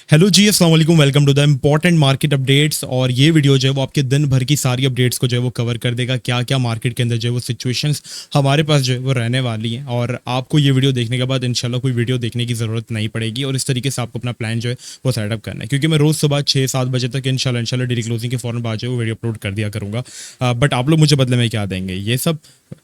Hello ji, अस्सलाम वालेकुम। Welcome to the important market updates. और ये वीडियो जो है वो आपके दिन भर की सारी अपडेट्स को जो है वो कवर कर देगा। क्या क्या मार्केट के अंदर जो है वो सिचुएशंस हमारे पास जो है वो रहने वाली हैं, और आपको ये वीडियो देखने के बाद इंशाल्लाह कोई वीडियो देखने की ज़रूरत नहीं पड़ेगी। और इस तरीके से आपको अपना प्लान जो है वो सेटअप करना है, क्योंकि मैं रोज़ सुबह 6-7 बजे तक इंशाल्लाह डेली क्लोजिंग के फ़ौरन बाद जो है वो वीडियो अपलोड कर दिया करूँगा। बट आप लोग मुझे बदले में क्या देंगे? ये सब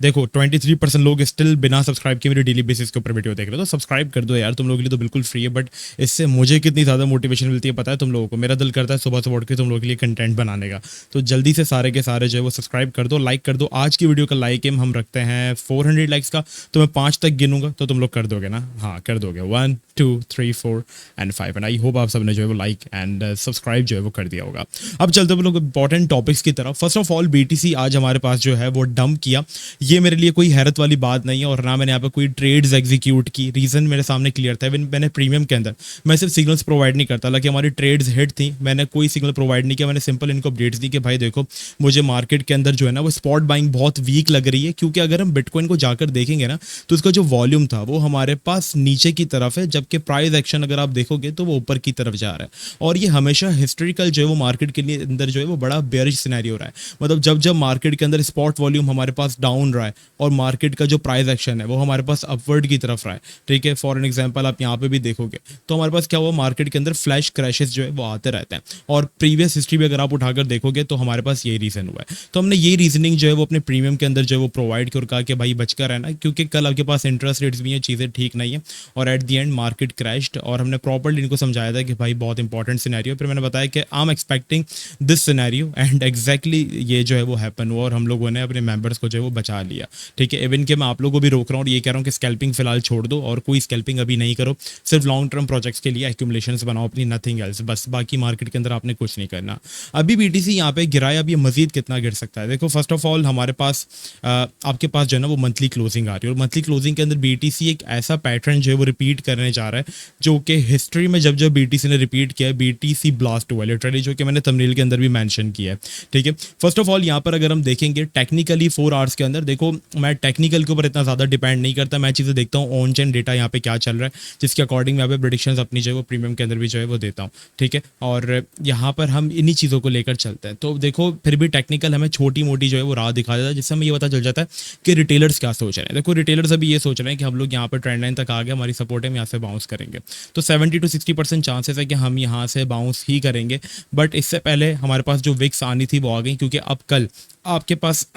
देखो, 23% लोग स्टिल बिना सब्सक्राइब किए मेरी डेली बेसिस के ऊपर वीडियो देख रहे हो, तो सब्सक्राइब कर दो यार। तुम लोगों के लिए तो बिल्कुल फ्री है, बट इससे मुझे कितनी ज़्यादा मोटिवेशन मिलती है पता है तुम लोगों को? मेरा दिल करता है सुबह सुबह उठ के तुम लोगों के लिए कंटेंट बनाने का। तो जल्दी से सारे के सारे जो है वो सब्सक्राइब कर दो, लाइक कर दो। आज की वीडियो का लाइक एम हम रखते हैं 400 लाइक्स का। तो मैं 5 तक गिनूंगा तो तुम लोग कर दोगे ना? हाँ, कर दोगे। 1 2 3 4 एंड 5। एंड आई होप आप सबने जो है वो लाइक एंड सब्सक्राइब जो है वो कर दिया होगा। अब चलते हुए लोग इंपॉर्टेंट टॉपिक्स की तरफ। फर्स्ट ऑफ ऑल, बीटीसी आज हमारे पास जो है वो डंप किया। ये मेरे लिए कोई हैरत वाली बात नहीं है, और ना मैंने यहाँ पे कोई ट्रेड्स एग्जीक्यूट की। रीजन मेरे सामने क्लियर था। इवन मैंने प्रीमियम के अंदर मैं सिर्फ सिग्नल्स प्रोवाइड नहीं करता, हालांकि हमारी ट्रेड्स हिट थी, मैंने कोई सिग्नल प्रोवाइड नहीं किया। मैंने सिंपल इनको अपडेट्स दी कि भाई देखो, मुझे मार्केट के अंदर जो है ना वो स्पॉट बाइंग बहुत वीक लग रही है, क्योंकि अगर हम बिटकॉइन को जाकर देखेंगे ना तो इसका जो वॉल्यूम था वो हमारे पास नीचे की तरफ है, जबकि प्राइस एक्शन अगर आप देखोगे तो वो ऊपर की तरफ जा रहा है। और ये हमेशा हिस्टोरिकल जो है वो मार्केट के लिए अंदर जो है वो बड़ा बेयरिश सिनेरियो रहा है। मतलब जब जब मार्केट के अंदर स्पॉट वॉल्यूम हमारे पास डाउन रहा है और मार्केट का जो प्राइस एक्शन है वो हमारे पास अपवर्ड की तरफ रहा है, ठीक है। फॉर एन एग्जांपल आप यहाँ पे भी देखोगे तो हमारे पास क्या हुआ, मार्केट के अंदर फ्लैश क्रैशेस जो है वो आते रहते हैं। और प्रीवियस हिस्ट्री भी अगर आप उठाकर देखोगे तो हमारे पास यही रीजन हुआ है। तो हमने ये रीजनिंग जो है वो अपने प्रीमियम के अंदर जो है वो प्रोवाइड की और कहा कि भाई बचकर रहना, क्योंकि कल आपके पास इंटरेस्ट रेट्स भी हैं, चीज़ें ठीक नहीं है। और at the and market crashed, और हमने प्रॉपर्ली इनको समझाया था कि भाई बहुत इंपॉर्टेंट सिनेरियो। फिर मैंने बताया कि I am expecting this scenario, and exactly ये जो है वो हैपन हुआ, और हम लोगों ने अपने मेंबर्स को जो है वो बचा लिया, ठीक है। इवन के मैं आप लोगों को भी रोक रहा हूँ और ये कह रहा हूँ कि स्कैल्पिंग फिलहाल छोड़ दो, और कोई स्कैल्पिंग अभी नहीं करो। सिर्फ लॉन्ग टर्म प्रोजेक्ट्स के लिए एक्यूमुलेशंस बनाओ अपनी, नथिंग एल्स। बस बाकी मार्केट के अंदर आपने कुछ नहीं करना। अभी बीटीसी यहाँ पे गिराया, अब ये मजीद कितना गिर सकता है? देखो, फर्स्ट ऑफ ऑल हमारे पास आपके पास जो है ना वो मंथली क्लोजिंग आ रही है, और मंथली क्लोजिंग के अंदर बीटीसी एक ऐसा पैटर्न जो है वो रिपीट करने जा रहा है, जो कि हिस्ट्री में जब जब बीटीसी ने रिपीट किया है, बीटीसी ब्लास्ट हुआ लिटरली, जो कि मैंने थंबनेल के अंदर भी मेंशन किया है, ठीक है। फर्स्ट ऑफ ऑल यहाँ पर अगर हम देखेंगे टेक्निकली 4 आवर्स के अंदर, देखो मैं टेक्निकल के ऊपर इतना ज़्यादा डिपेंड नहीं करता, मैं चीज़ें देखता हूँ ऑन चेन डेटा यहाँ पे क्या चल रहा है, जिसके अकॉर्डिंग मैं यहाँ पे प्रेडिक्शंस अपनी जो है वो प्रीमियम के अंदर भी जो है वो देता हूँ, ठीक है। और यहाँ पर हम इन्हीं चीज़ों को लेकर चलते हैं। तो देखो, फिर भी टेक्निकल हमें छोटी मोटी जो है वो राह दिखा देता है, जिससे हमें ये पता चल जाता है कि रिटेलर्स क्या सोच रहे हैं। देखो, रिटेलर्स अभी ये सोच रहे हैं कि हम लोग यहाँ पर ट्रेंड लाइन तक आ गए, हमारी सपोर्ट है, हम यहाँ से बाउंस करेंगे। तो 70 to 60% चांसेस है कि हम यहाँ से बाउंस ही करेंगे। बट इससे पहले हमारे पास जो विक्स आनी थी वो आ गई, क्योंकि अब कल आपके पास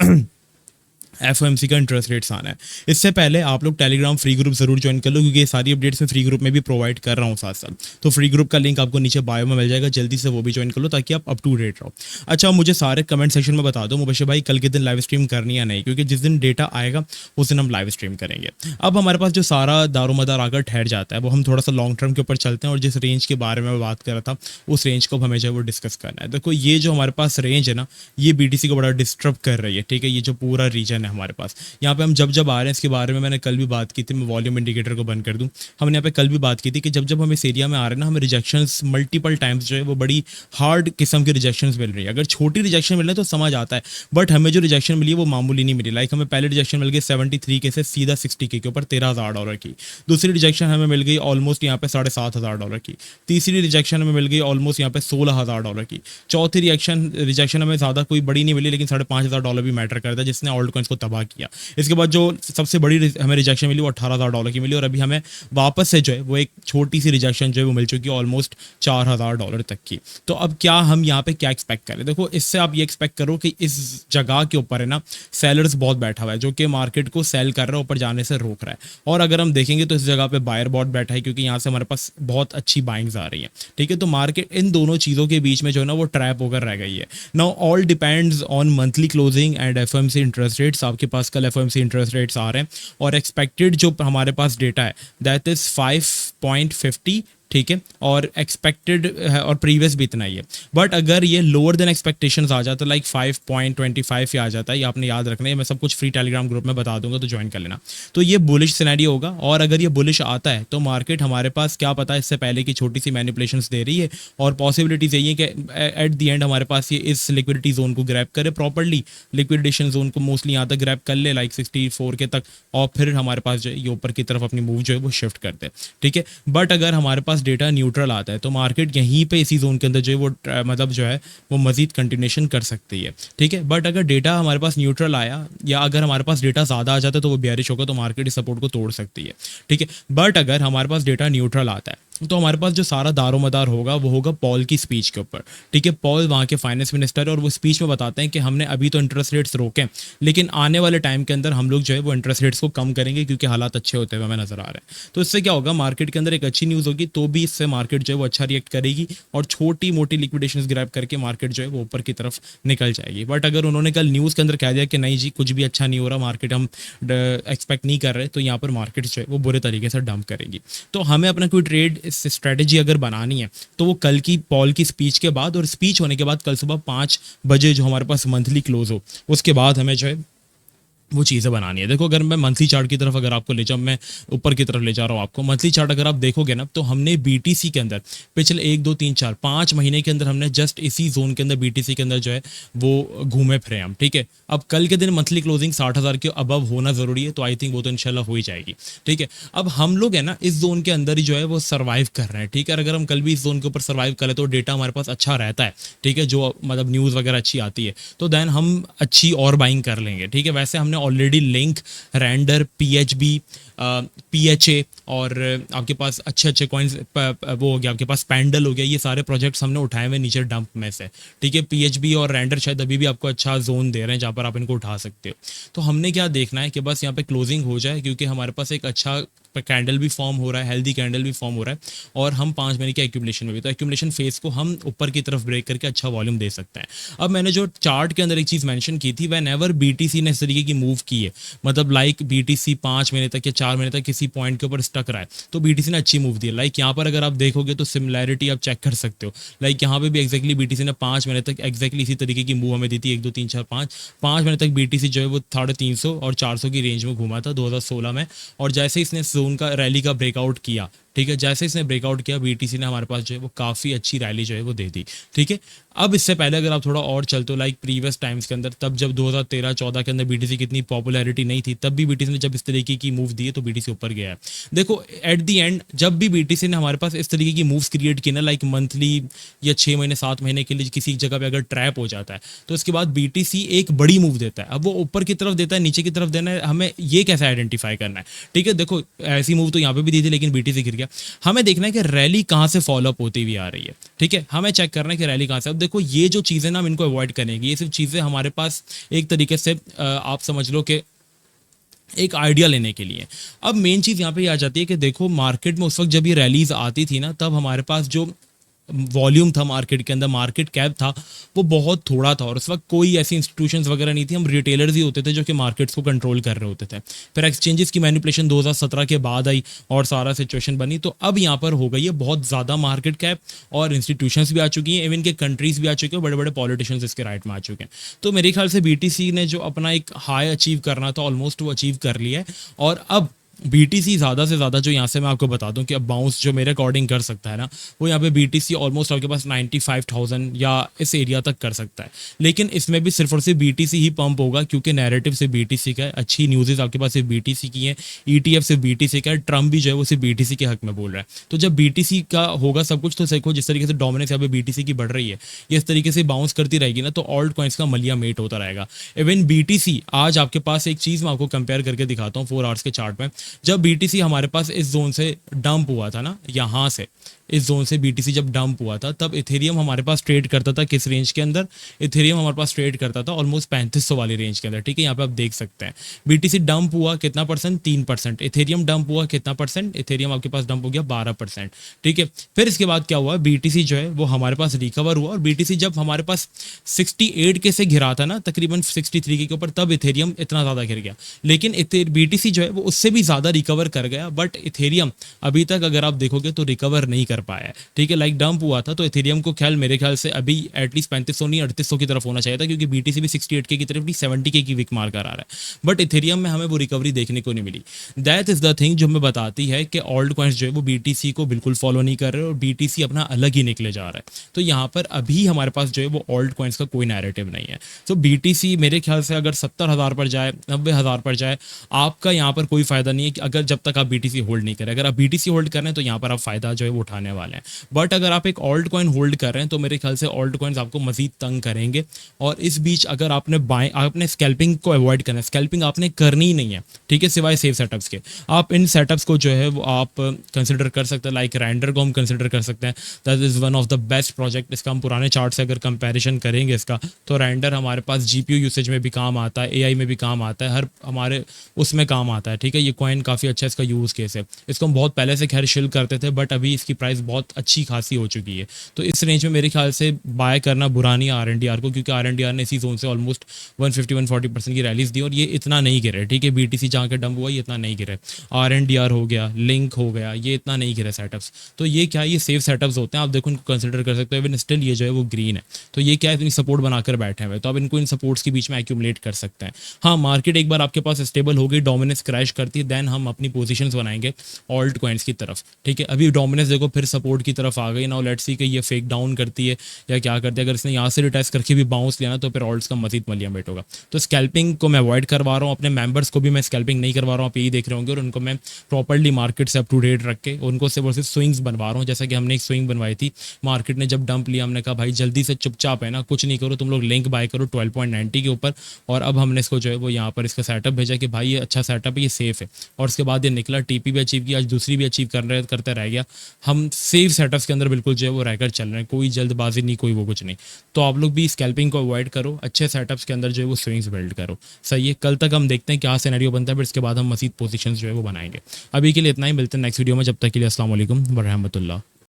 एफओएमसी का इंटरेस्ट रेट्स आना है। इससे पहले आप लोग टेलीग्राम फ्री ग्रुप जरूर ज्वाइन कर लो, क्योंकि ये सारी अपडेट्स मैं फ्री ग्रुप में भी प्रोवाइड कर रहा हूँ साथ साथ। तो फ्री ग्रुप का लिंक आपको नीचे बायो में मिल जाएगा, जल्दी से वो भी ज्वाइन कर लो ताकि आप अप टू डेट रहो। अच्छा, मुझे सारे कमेंट सेक्शन में बता दो मुबशिर भाई कल के दिन लाइव स्ट्रीम करनी या नहीं, क्योंकि जिस दिन डेटा आएगा उस दिन हम लाइव स्ट्रीम करेंगे। अब हमारे पास जो सारा दारोमदार आकर ठहर जाता है वो हम थोड़ा सा लॉन्ग टर्म के ऊपर चलते हैं, और जिस रेंज के बारे में मैं बात कर रहा था उस रेंज को हमें जो है वो डिस्कस करना है। देखो, ये जो हमारे पास रेंज है ना, ये बीटीसी को बड़ा डिस्टर्ब कर रही है, ठीक है। ये जो पूरा रीजन है हमारे पास, यहाँ पे हम जब जब आ रहे हैं इसके बारे में मैंने कल भी बात की थी। मैं वॉल्यूम इंडिकेटर को बंद कर दूं, हमने यहाँ पे कल भी बात की थी कि जब जब हम इस एरिया में आ रहे हैं ना, हमें रिजेक्शंस मल्टीपल टाइम्स जो है वो बड़ी हार्ड किस्म की रिजेक्शंस मिल रही है। अगर छोटी रिजेक्शन मिल रही है तो समझ आता है, बट हमें जो रिजेक्शन मिली है वो मामूली नहीं मिली। लाइक हमें पहले रिजेक्शन मिल गई 73 के से सीधा 60 के ऊपर $13,000 की। दूसरी रिजेक्शन हमें मिल गई ऑलमोस्ट यहाँ पे $7,500 की। तीसरी रिजेक्शन हमें मिल गई ऑलमोस्ट यहाँ पे $16,000 की। चौथी रिजेक्शन हमें ज़्यादा कोई बड़ी नहीं मिली, लेकिन $5,500 भी मैटर करता है, जिसने ऑल्ट कॉइन्स को तबाह किया। इसके बाद जो सबसे बड़ी हमें रिजेक्शन मिली वो $18,000 की मिली, और अभी हमें वापस से जो है वो एक छोटी सी रिजेक्शन जो है वो मिल चुकी है ऑलमोस्ट $4,000 तक की। तो अब क्या हम यहाँ पे क्या एक्सपेक्ट करें? देखो, इससे आप ये एक्सपेक्ट करो कि इस जगह के ऊपर है ना सेलर्स बहुत बैठा हुआ है, जो कि मार्केट को सेल कर रहा है, ऊपर जाने से रोक रहा है। और अगर हम देखेंगे तो इस जगह पे बायर बहुत बैठा है, क्योंकि यहाँ से हमारे पास बहुत अच्छी बाइंग्स आ रही है, ठीक है। तो मार्केट इन दोनों चीज़ों के बीच में जो है ना वो ट्रैप होकर रह गई है। Now all depends on monthly closing and FOMC interest rates. आपके पास कल एफओएमसी इंटरेस्ट रेट्स आ रहे हैं, और एक्सपेक्टेड जो हमारे पास डेटा है दैट इज 5.50, ठीक है। और एक्सपेक्टेड है, और प्रीवियस भी इतना ही है। बट अगर ये लोअर देन एक्सपेक्टेशंस आ जाता है, लाइक 5.25 ही आ जाता है, ये आपने याद रखना है। मैं सब कुछ फ्री टेलीग्राम ग्रुप में बता दूंगा, तो ज्वाइन कर लेना। तो ये बुलिश सिनेरियो होगा, और अगर ये बुलिश आता है तो मार्केट हमारे पास क्या पता इससे पहले की छोटी सी मैनिपुलेशंस दे रही है, और पॉसिबिलिटीज यही है कि एट द एंड हमारे पास ये इस लिक्विडिटी जोन को ग्रैब करे प्रॉपरली, लिक्विडेशन जोन को मोस्टली यहाँ तक ग्रैब कर ले लाइक 64 के तक, और फिर हमारे पास जो है ये ऊपर की तरफ अपनी मूव जो है वो शिफ्ट करते हैं, ठीक है। बट अगर हमारे पास डेटा न्यूट्रल आता है तो मार्केट यहीं पे इसी जोन के अंदर जो है वो मतलब जो है वो मजीद कंटिन्यूशन कर सकती है, ठीक है। बट अगर डेटा हमारे पास न्यूट्रल आया या अगर हमारे पास डेटा ज़्यादा आ जाता है तो वो बेयरिश होगा, तो मार्केट इस सपोर्ट को तोड़ सकती है, ठीक है। बट अगर हमारे पास डेटा न्यूट्रल आता है तो हमारे पास जो सारा दारोमदार होगा वो होगा पॉल की स्पीच के ऊपर, ठीक है। पॉल वहाँ के फाइनेंस मिनिस्टर है और वो स्पीच में बताते हैं कि हमने अभी तो इंटरेस्ट रेट्स रोके, लेकिन आने वाले टाइम के अंदर हम लोग जो है वो इंटरेस्ट रेट्स को कम करेंगे क्योंकि हालात अच्छे होते हुए हमें नजर आ रहे हैं। तो इससे क्या होगा, मार्केट के अंदर एक अच्छी न्यूज़ होगी तो भी इससे मार्केट जो है वो अच्छा रिएक्ट करेगी और छोटी मोटी लिक्विडेशन ग्रैब करके मार्केट जो है वो ऊपर की तरफ निकल जाएगी। बट अगर उन्होंने कल न्यूज़ के अंदर कह दिया कि नहीं जी कुछ भी अच्छा नहीं हो रहा, मार्केट हम एक्सपेक्ट नहीं कर रहे, तो यहाँ पर मार्केट जो है वो बुरे तरीके से डंप करेगी। तो हमें अपना कोई ट्रेड स्ट्रेटेजी अगर बनानी है तो वो कल की पॉल की स्पीच के बाद और स्पीच होने के बाद कल सुबह 5 बजे जो हमारे पास मंथली क्लोज हो उसके बाद हमें जो है वो चीज़ें बनानी है। देखो अगर मैं मंथली चार्ट की तरफ अगर आपको ले जाऊँ, मैं ऊपर की तरफ ले जा रहा हूँ आपको, मंथली चार्ट अगर आप देखोगे ना तो हमने बीटीसी के अंदर पिछले 1 2 3 4 5 महीने के अंदर हमने जस्ट इसी जोन के अंदर बीटीसी के अंदर जो है वो घूमे फिरे हम, ठीक है। अब कल के दिन मंथली क्लोजिंग 60,000 के अबव होना जरूरी है, तो आई थिंक वो तो इंशाल्लाह हो ही जाएगी, ठीक है। अब हम लोग है ना इस जोन के अंदर ही जो है वो सर्वाइव कर रहे हैं, ठीक है। अगर हम कल भी इस जोन के ऊपर सर्वाइव करें तो डेटा हमारे पास अच्छा रहता है, ठीक है, जो मतलब न्यूज़ वगैरह अच्छी आती है तो देन हम अच्छी और बाइंग कर लेंगे, ठीक है। वैसे हमने already link, render, PHB, PHA और आपके पास अच्छे अच्छे कॉइन्स वो हो गया, आपके पास पैंडल हो गया, ये सारे प्रोजेक्ट्स हमने उठाए हुए नीचे डंप में से, ठीक है। पीएचबी और रेंडर शायद अभी भी आपको अच्छा जोन दे रहे हैं जहाँ पर आप इनको उठा सकते हो। तो हमने क्या देखना है कि बस यहाँ पे क्लोजिंग हो जाए क्योंकि हमारे पास एक अच्छा कैंडल भी फॉर्म हो रहा है, हेल्दी कैंडल भी फॉर्म हो रहा है और हम 5 महीने के एक्यूमुलेशन में भी, तो एक्यूमुलेशन फेज को हम ऊपर की तरफ ब्रेक करके अच्छा वॉल्यूम दे सकते हैं। अब मैंने जो चार्ट के अंदर एक चीज़ मेंशन की थी, व्हेन एवर बीटीसी ने इस तरीके की मूव की है, मतलब लाइक बीटीसी 5 महीने तक या 4 महीने तक किसी पॉइंट के ऊपर स्टक रहा है तो बीटीसी ने अच्छी मूव दी है। लाइक यहाँ पर अगर आप देखोगे तो सिमिलैरिटी आप चेक कर सकते हो, लाइक यहाँ पे भी एक्जैक्टली बीटीसी ने 5 महीने तक एक्जैक्टली इसी तरीके की मूव हमें दी थी, 1 2 3 4 5 महीने तक बीटीसी जो है वो 350 और 400 की रेंज में घूमा था 2016 में। और जैसे इसने जोन का रैली का ब्रेकआउट किया, ठीक है, जैसे इसने ब्रेकआउट किया बीटीसी ने हमारे पास जो है वो काफ़ी अच्छी रैली जो है वो दे दी, ठीक है। अब इससे पहले अगर आप थोड़ा और चलते हो लाइक प्रीवियस टाइम्स के अंदर, तब जब 2013-14 के अंदर बीटीसी की इतनी पॉपुलैरिटी नहीं थी तब भी बीटीसी ने जब इस तरीके की मूव दी है तो बीटीसी ऊपर गया है। देखो एट द एंड जब भी बीटीसी ने हमारे पास इस तरीके की मूव्स क्रिएट की ना, लाइक मंथली या 6 महीने 7 महीने के लिए किसी जगह पे अगर ट्रैप हो जाता है तो उसके बाद बीटीसी एक बड़ी मूव देता है। अब वो ऊपर की तरफ देता है, नीचे की तरफ देना है, हमें ये कैसे आइडेंटिफाई करना है, ठीक है। देखो ऐसी मूव तो यहाँ पे भी दी थी लेकिन बीटीसी गिर गया। हमें देखना है कि रैली कहाँ से फॉलोअप होती हुई आ रही है, ठीक है, हमें चेक करना है कि रैली कहाँ से। अब देखो ये जो चीज़ें ना हम इनको अवॉइड करेंगे, ये सिर्फ चीज़ें हमारे पास एक तरीके से आप समझ लो कि एक आइडिया लेने के लिए। अब मेन चीज़ यहाँ पे आ जाती है कि देखो मार्केट में उस वक्त जब ये रैलीज आती थी ना तब हमारे पास जो वॉल्यूम था मार्केट के अंदर, मार्केट कैप था वो बहुत थोड़ा था और उस वक्त कोई ऐसी इंस्टीट्यूशंस वगैरह नहीं थी, हम रिटेलर्स ही होते थे जो कि मार्केट्स को कंट्रोल कर रहे होते थे। फिर एक्सचेंजेस की मैनिपुलेशन 2017 के बाद आई और सारा सिचुएशन बनी, तो अब यहाँ पर हो गई है बहुत ज़्यादा मार्केट कैप और इंस्टीट्यूशंस भी आ चुकी हैं, इवन के कंट्रीज भी आ चुके हैं, बड़े बड़े पॉलिटिशियंस इसके राइट में आ चुके हैं। तो मेरे ख्याल से बीटीसी ने जो अपना एक हाई अचीव करना था ऑलमोस्ट वो अचीव कर लिया है। और अब बीटीसी ज़्यादा से ज़्यादा जो यहाँ से मैं आपको बता दूं कि अब बाउंस जो मेरे अकॉर्डिंग कर सकता है ना, वो यहाँ पे बीटीसी ऑलमोस्ट आपके पास 95,000 या इस एरिया तक कर सकता है। लेकिन इसमें भी सिर्फ और सिर्फ बीटीसी ही पंप होगा क्योंकि नैरेटिव से बीटीसी का है, अच्छी न्यूज़ आपके पास सिर्फ बीटीसी की है, ईटीएफ सिर्फ बीटीसी का है, ट्रम्प भी जो है वो सिर्फ बीटीसी के हक में बोल रहा है। तो जब बीटीसी का होगा सब कुछ तो देखो जिस तरीके से डोमिनेंस यहाँ पे बीटीसी की बढ़ रही है, ये इस तरीके से बाउंस करती रहेगी ना तो ऑल्ट कॉइन्स का मलिया मेट होता रहेगा। इवन बीटीसी आज आपके पास एक चीज़ मैं आपको कंपेयर करके दिखाता हूँ 4 आवर्स के चार्ट में, जब बीटीसी हमारे पास इस जोन से डंप हुआ था ना, यहाँ से इस जोन से बीटीसी जब डंप हुआ था तब इथेरियम हमारे पास ट्रेड करता था किस रेंज के अंदर, इथेरियम हमारे पास ट्रेड करता था ऑलमोस्ट 3500 वाली रेंज के अंदर, ठीक है। यहाँ पे आप देख सकते हैं बीटीसी डंप हुआ कितना परसेंट, 3%, इथेरियम डंप हुआ कितना परसेंट, इथेरियम आपके पास डंप हो गया 12%, ठीक है। फिर इसके बाद क्या हुआ, बीटीसी जो है वो हमारे पास रिकवर हुआ और बीटीसी जब हमारे पास 68 के से घिरा था ना तकरीबन 63 के ऊपर, तब इथेरियम इतना ज़्यादा गिर गया। लेकिन बीटीसी जो है वो उससे भी ज़्यादा रिकवर कर गया, बट इथेरियम अभी तक अगर आप देखोगे तो रिकवर नहीं कर पाया है, ठीक है। लाइक डंप हुआ था तो इथेरियम को मेरे ख्याल से अभी एटलीस्ट 3500 नहीं 3800 की तरफ होना चाहिए था क्योंकि बीटीसी भी 68K की तरफ भी 70K की विक मार कर आ रहा है, बट इथेरियम में हमें वो रिकवरी देखने को नहीं मिली। दैट इज द थिंग जो हमें बताती है कि ऑल्ट कॉइन्स जो है वो बीटीसी को बिल्कुल फॉलो नहीं कर रहे और बीटीसी अपना अलग ही निकले जा रहा है। तो यहाँ पर अभी हमारे पास जो है वो ऑल्ट कॉइन्स का कोई नैरेटिव नहीं है। तो बीटीसी मेरे ख्याल से अगर 70,000 पर जाए, 90,000 पर जाए, आपका यहाँ पर कोई फायदा नहीं है। है कि अगर जब तक आप BTC होल्ड नहीं करें। अगर आप BTC होल्ड कर रहे हैं तो यहाँ पर आप फ़ायदा जो है वो उठाने वाले हैं। बट अगर आप एक ऑल्ट कॉइन होल्ड कर रहे हैं तो मेरे ख्याल से ऑल्ट कॉइन्स आपको मजीद तंग करेंगे। और इस बीच अगर आपने स्कैल्पिंग को अवॉइड करना है, स्कैल्पिंग आपने करनी ही नहीं है, ठीक है, सिवाय सेफ सेटअप्स के। आप इन सेटअप्स को जो है वो आप कंसिडर कर सकते हैं। लाइक रेंडर को हम कंसिडर कर सकते हैं, that is one of the best project. इसका हम पुराने चार्ट से अगर कंपैरिजन करेंगे इसका, तो रेंडर हमारे पास GPU यूसेज में भी काम आता है, AI में भी काम आता है, हर हमारे उसमें काम आता है, ठीक है। ये कॉइन काफ़ी अच्छा इसका यूज़ केस है। इसको हम बहुत पहले से खैर शिल करते थे, बट अभी इसकी प्राइस बहुत अच्छी खासी हो चुकी है। तो इस रेंज में मेरे ख्याल से बाय करना बुरा नहीं है RNDR को, क्योंकि RNDR ने इसी जोन से ऑलमोस्ट 150-140% की रैलीज दी और ये इतना नहीं गिरे, ठीक है। BTC जहाँ के डंप हुआ ये इतना नहीं गिरे। RNDR हो गया, लिंक हो गया, ये इतना नहीं गिरे सेटअप्स। तो ये क्या है, ये सेफ सेटअप्स होते हैं, आप देखो इनको कंसिडर कर सकते हो। इवन स्टिल ये जो है वो ग्रीन है, तो ये क्या है, इतनी सपोर्ट बनाकर बैठे हुए, तो आप इनको इन सपोर्ट्स के बीच में एक्यूमुलेट कर सकते हैं। हाँ, मार्केट एक बार आपके पास स्टेबल हो गई, डोमिनेंस क्रैश करती है, देन हम अपनी पोजीशंस बनाएंगे ऑल्ट कॉइन्स की तरफ, ठीक है। अभी डोमिनेंस देखो फिर सपोर्ट की तरफ आ गई। नाउ लेट्स सी कि ये फेक डाउन करती है या क्या करती है। अगर इसने यहाँ से रिटेस्ट करके भी बाउंस लिया ना, तो फिर ऑल्ट्स का मजीद मलियामेट होगा। तो स्कैल्पिंग को मैं अवॉइड करवा रहा हूँ, अपने मेंबर्स को भी मैं स्कैल्पिंग नहीं करवा रहा हूँ, आप यही देख रहे होंगे। और उनको मैं प्रॉपर्ली मार्केट से अप टू डेट रख के उनको सिर्फ और सिर्फ स्विंग्स बनवा रहा हूँ। जैसा कि हमने एक स्विंग बनवाई थी, मार्केट ने जब डंप लिया, हमने कहा भाई जल्दी से चुपचाप है ना, कुछ नहीं करो, तुम लोग लिंक बाय करो 12.90 के ऊपर। और अब हमने इसको जो है वो यहाँ पर इसका सेटअप भेजा कि भाई ये अच्छा सेटअप है, ये सेफ है। और उसके बाद ये निकला, TP भी अचीव किया, आज दूसरी भी अचीव करते रह गया। हम सेफ सेटअप्स के अंदर बिल्कुल जो है वो रहकर चल रहे हैं, कोई जल्दबाजी नहीं, कोई वो कुछ नहीं। तो आप लोग भी स्कैल्पिंग को अवॉइड करो, अच्छे सेटअप्स के अंदर जो है वो स्विंग्स बिल्ड करो, सही है। कल तक हम देखते हैं क्या सिनेरियो बनता है, फिर इसके बाद हम मजीद पोजीशंस जो है वो बनाएंगे। अभी के लिए इतना ही, मिलते हैं नेक्स्ट वीडियो में। जब तक के लिए अस्सलाम वालेकुम व रहमतुल्लाह।